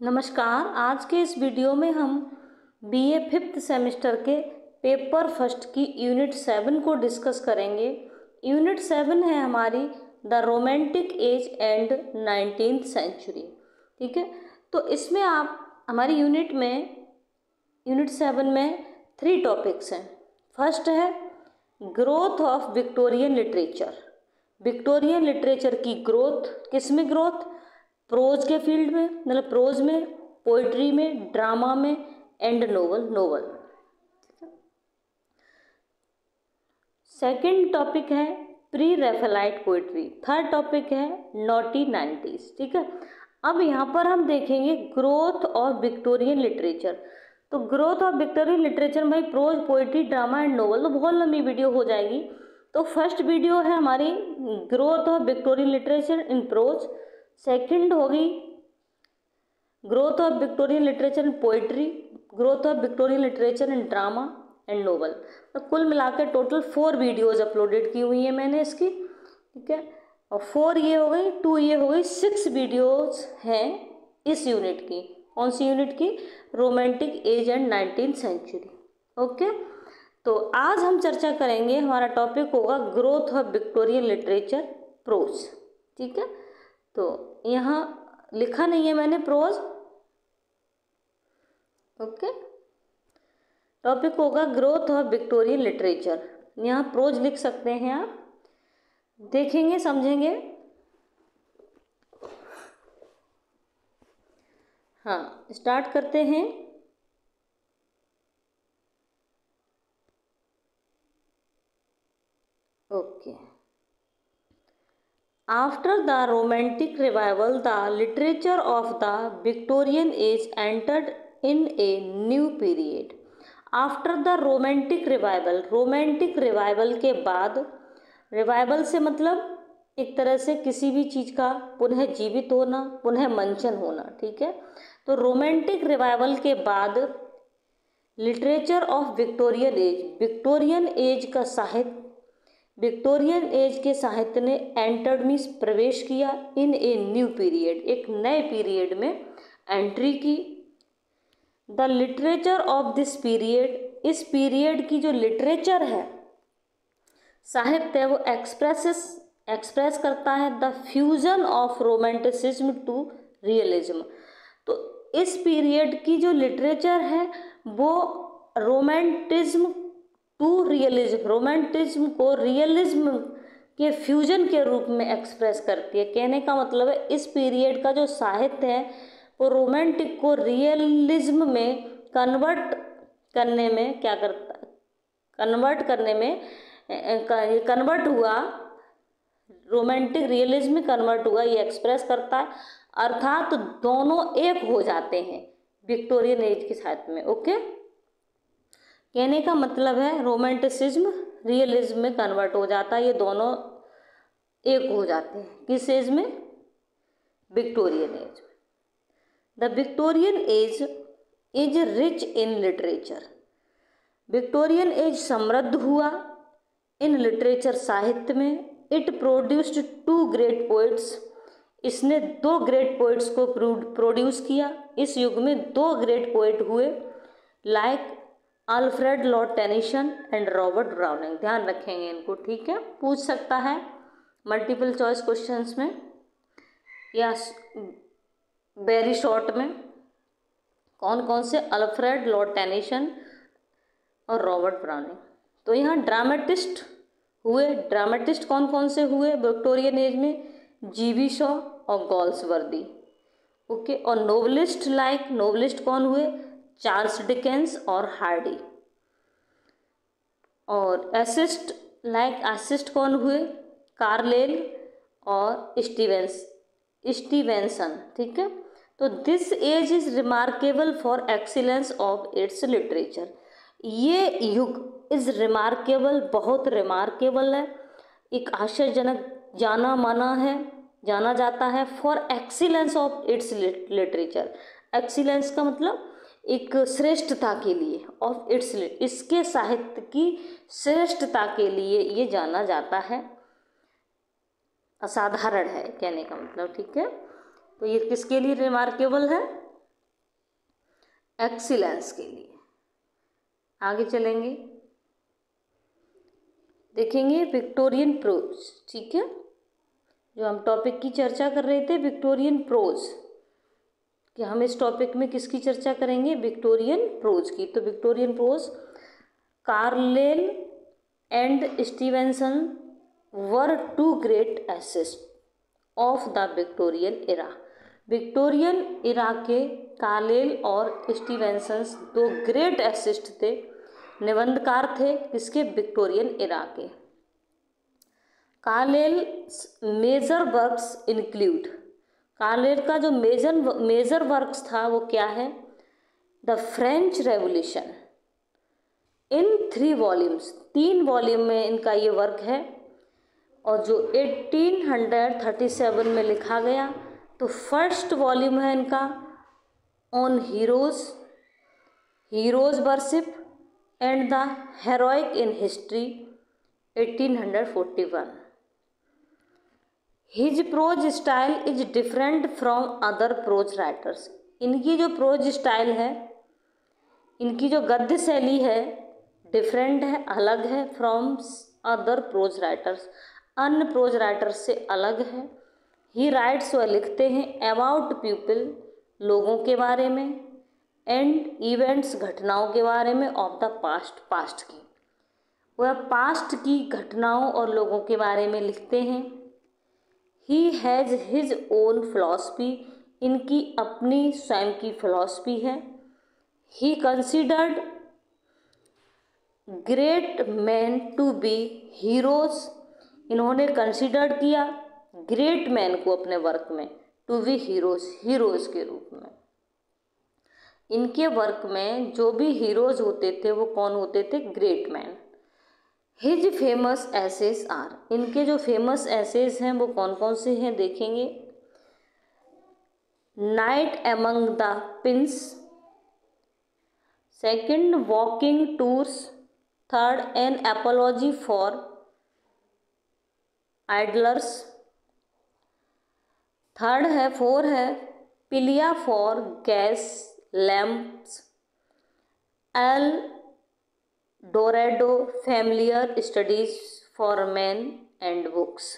नमस्कार। आज के इस वीडियो में हम बीए 5th सेमेस्टर के पेपर फर्स्ट की यूनिट 7 को डिस्कस करेंगे। यूनिट 7 है हमारी the romantic age and 19th century. ठीक है, तो इसमें आप हमारी यूनिट 7 में 3 टॉपिक्स हैं। फर्स्ट है growth of Victorian literature. Victorian literature की ग्रोथ, किस में ग्रोथ? प्रोज के फील्ड में, मतलब प्रोज में, पोइट्री में, ड्रामा में एंड नोवेल। सेकंड टॉपिक है pre Raphaelite poetry. Third topic है नॉटी 90s। ठीक है, अब यहाँ पर हम देखेंगे ग्रोथ ऑफ विक्टोरियन लिटरेचर। तो ग्रोथ ऑफ विक्टोरियन लिटरेचर में भाई prose, poetry, drama and novel, तो बहुत लंबी वीडियो हो जाएगी। तो फर्स्ट वीडियो है हमारी growth of Victorian literature in prose. Second होगी growth of Victorian literature in poetry, growth of Victorian literature in drama and novel. तो कुल मिलाकर टोटल 4 वीडियोज़ अपलोडेड की हुई है मैंने इसकी। ठीक है, और 4 ये हो गई, 2 ये हो गई, 6 वीडियोज़ हैं इस यूनिट की। कौन सी यूनिट की? Romantic age and 19th century. Okay, तो आज हम चर्चा करेंगे, हमारा टॉपिक होगा growth of Victorian literature prose. ठीक है, तो यहाँ लिखा नहीं है मैंने प्रोज। ओके, टॉपिक होगा ग्रोथ ऑफ विक्टोरियन लिटरेचर। यहाँ प्रोज लिख सकते हैं आप, देखेंगे समझेंगे। हाँ, स्टार्ट करते हैं। Okay, After the Romantic Revival, the literature of the Victorian age entered in a new period. After the Romantic Revival, Romantic Revival के बाद, रिवाइवल से मतलब एक तरह से किसी भी चीज़ का पुनः जीवित होना, पुनः मंचन होना। ठीक है, तो रोमांटिक रिवाइवल के बाद literature of Victorian age, Victorian age का साहित्य, विक्टोरियन एज के साहित्य ने एंटर्ड मीन्स प्रवेश किया, इन ए न्यू पीरियड, एक नए पीरियड में एंट्री की। The literature of this period, इस पीरियड की जो लिटरेचर है, साहित्य है, वो एक्सप्रेस करता है the fusion of romanticism to realism. तो इस पीरियड की जो लिटरेचर है वो रोमांटिज्म टू रियलिज्म, रोमांटिज्म को रियलिज्म के फ्यूजन के रूप में एक्सप्रेस करती है। कहने का मतलब है इस पीरियड का जो साहित्य है वो रोमांटिक को रियलिज्म में कन्वर्ट करने में क्या करता है, कन्वर्ट हुआ, रोमांटिक रियलिज्म में कन्वर्ट हुआ, ये एक्सप्रेस करता है। अर्थात दोनों एक हो जाते हैं विक्टोरियन एज के साहित्य में। ओके, कहने का मतलब है रोमांटिसिज्म रियलिज्म में कन्वर्ट हो जाता है, ये दोनों एक हो जाते हैं। किस एज में? विक्टोरियन एज में। The Victorian age is rich in literature, Victorian age समृद्ध हुआ इन लिटरेचर, साहित्य में। इट प्रोड्यूस्ड 2 ग्रेट पोइट्स, इसने 2 ग्रेट पोइट्स को प्रोड्यूस किया। इस युग में 2 ग्रेट पोइट हुए, like Alfred Lord Tennyson and Robert browning. ध्यान रखेंगे इनको। ठीक है, पूछ सकता है मल्टीपल चॉइस क्वेश्चंस में या वेरी शॉर्ट में, कौन कौन से? अल्फ्रेड लॉर्ड टेनिसन और रॉबर्ट ब्राउनिंग। तो यहाँ ड्रामेटिस्ट हुए, ड्रामेटिस्ट कौन कौन से हुए विक्टोरियन एज में? जीवी शॉ और गॉल्सवर्दी। ओके, और नोवेलिस्ट, लाइक नोवेलिस्ट कौन हुए? चार्ल्स डिकेंस और हार्डी। और एसिस्ट, लाइक एसिस्ट कौन हुए? कार्लेल और स्टीवेंसन। ठीक है, तो this age is remarkable for excellence of its literature, ये युग इज रिमार्केबल, बहुत रिमार्केबल है, एक आश्चर्यजनक, जाना जाता है for excellence of its literature. Excellence का मतलब एक श्रेष्ठता के लिए, ऑफ इट्स, इसके साहित्य की श्रेष्ठता के लिए ये जाना जाता है, असाधारण है कहने का मतलब। ठीक है, तो ये किसके लिए रिमार्केबल है? एक्सीलेंस के लिए। आगे चलेंगे, देखेंगे विक्टोरियन प्रोज। ठीक है, जो हम टॉपिक की चर्चा कर रहे थे विक्टोरियन प्रोज, कि हम इस टॉपिक में किसकी चर्चा करेंगे, विक्टोरियन प्रोज की। तो Victorian prose, Carlyle and Stevenson were two great essayist of the Victorian era. Victorian era के कार्लाइल और स्टीवेंसन दो ग्रेट एसिस्ट थे, निबंधकार थे, किसके, विक्टोरियन इरा के। Carlyle major works include, Carlyle का जो मेजर वर्क्स था वो क्या है, the French revolution in 3 volumes, 3 volume में इनका ये वर्क है, और जो 1837 में लिखा गया। तो फर्स्ट वॉल्यूम है इनका on heroes, heroes worship and the heroic in history, 1841। His prose style is different from other prose writers. इनकी जो प्रोज स्टाइल है, इनकी जो गद्य शैली है, डिफरेंट है, अलग है, फ्रॉम अदर प्रोज राइटर्स, अन्य प्रोज राइटर्स से अलग है। ही राइट्स, वह लिखते हैं, अबाउट पीपल, लोगों के बारे में, एंड इवेंट्स, घटनाओं के बारे में, ऑफ द पास्ट, पास्ट की, वह पास्ट की घटनाओं और लोगों के बारे में लिखते हैं। He has his own philosophy, इनकी अपनी स्वयं की फिलॉसफी है। He considered great man to be heroes, इन्होंने कंसिडर्ड किया ग्रेट मैन को अपने वर्क में, टू बी हीरोज, हीरोज के रूप में। इनके वर्क में जो भी हीरोज होते थे वो कौन होते थे, great man. His famous essays are, इनके जो फेमस एसेज हैं वो कौन कौन से हैं देखेंगे। Night among the pins, second walking tours, third an apology for idlers, third है 4 है plea for gas lamps, El Dorado familiar studies for man and books,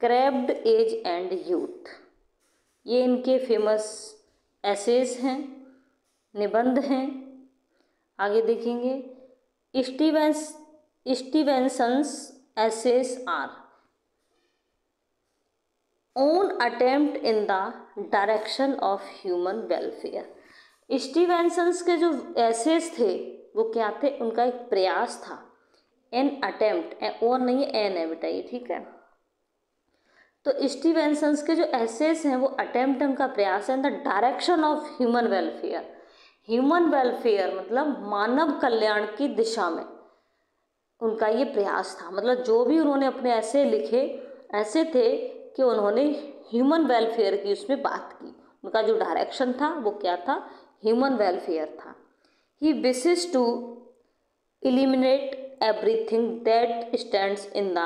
crabbed age and youth. ये इनके फेमस एसेज हैं, निबंध हैं। आगे देखेंगे Stevenson's essays are one attempt in the direction of human welfare. Stevenson's के जो एसेज थे वो क्या थे, उनका एक प्रयास था, एन अटेम्प्ट, और नहीं है, एन है बेटा ये, ठीक है। तो स्टीवेंसन्स के जो एसेज हैं वो अटेम्प्ट, उनका प्रयास है, इन the direction of human welfare. Human welfare मतलब मानव कल्याण की दिशा में उनका ये प्रयास था। मतलब जो भी उन्होंने अपने ऐसे लिखे, ऐसे थे कि उन्होंने ह्यूमन वेलफेयर की उसमें बात की। उनका जो डायरेक्शन था वो क्या था, ह्यूमन वेलफेयर था। He wishes to eliminate everything that stands in the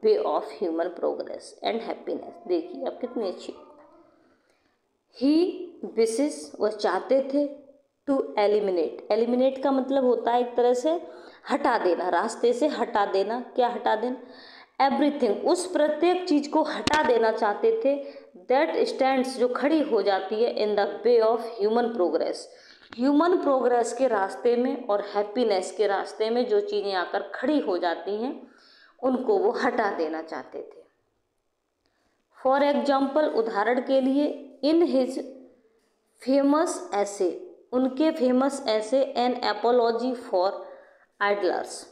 way of human progress and happiness. देखिए अब कितनी अच्छी। ही विशेस, वह चाहते थे, टू एलिमिनेट, एलिमिनेट का मतलब होता है एक तरह से हटा देना, रास्ते से हटा देना। क्या हटा देना, एवरीथिंग, उस प्रत्येक चीज को हटा देना चाहते थे, दैट स्टैंड्स, जो खड़ी हो जाती है, इन the way of human progress, human progress के रास्ते में और हैप्पीनेस के रास्ते में जो चीज़ें आकर खड़ी हो जाती हैं उनको वो हटा देना चाहते थे। फॉर एग्जाम्पल, उदाहरण के लिए, इन हिज फेमस ऐसे, उनके फेमस ऐसे एन एपोलॉजी फॉर आइडलर्स,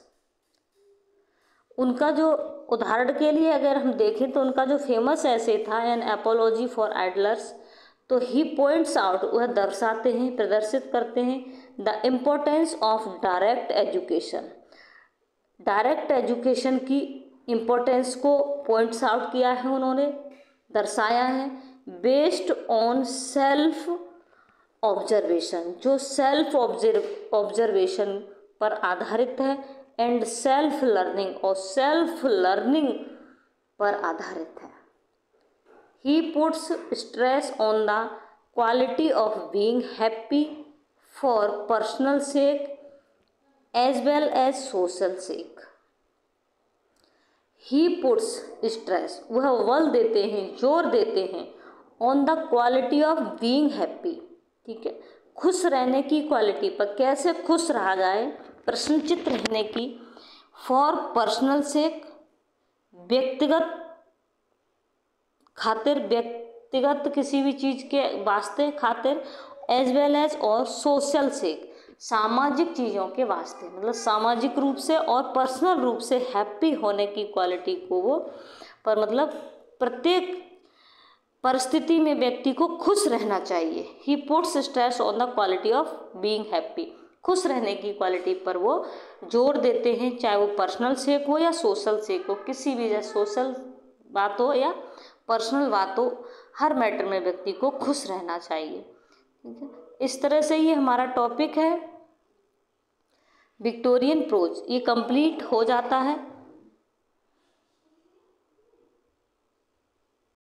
उनका जो उदाहरण के लिए अगर हम देखें तो उनका जो फेमस ऐसे था एन एपोलॉजी फॉर आइडलर्स, तो ही पॉइंट्स आउट, वह दर्शाते हैं, प्रदर्शित करते हैं the importance of direct education, direct education की इम्पोर्टेंस को पॉइंट्स आउट किया है उन्होंने, दर्शाया है। बेस्ड ऑन सेल्फ ऑब्जर्वेशन, जो सेल्फ ऑब्जर्वेशन पर आधारित है, एंड सेल्फ लर्निंग, और सेल्फ लर्निंग पर आधारित है। He puts stress on the quality of being happy for personal sake as well as social sake. He puts stress, वह बल देते हैं, जोर देते हैं, on the quality of being happy, ठीक है, खुश रहने की क्वालिटी पर, कैसे खुश रहा जाए, प्रसन्नचित्त रहने की, फॉर पर्सनल सेक, व्यक्तिगत खातिर, व्यक्तिगत किसी भी चीज़ के वास्ते खातिर, एज वेल एज और सोशल सेक, सामाजिक चीज़ों के वास्ते, मतलब सामाजिक रूप से और पर्सनल रूप से हैप्पी होने की क्वालिटी को वो पर मतलब प्रत्येक परिस्थिति में व्यक्ति को खुश रहना चाहिए। ही puts stress on the quality of being happy, खुश रहने की क्वालिटी पर वो जोर देते हैं, चाहे वो पर्सनल सेक हो या सोशल सेक हो, किसी भी जैसे सोशल बात हो या पर्सनल बात हो, हर मैटर में व्यक्ति को खुश रहना चाहिए, ठीक है। इस तरह से ये हमारा टॉपिक है विक्टोरियन प्रोज, ये कंप्लीट हो जाता है।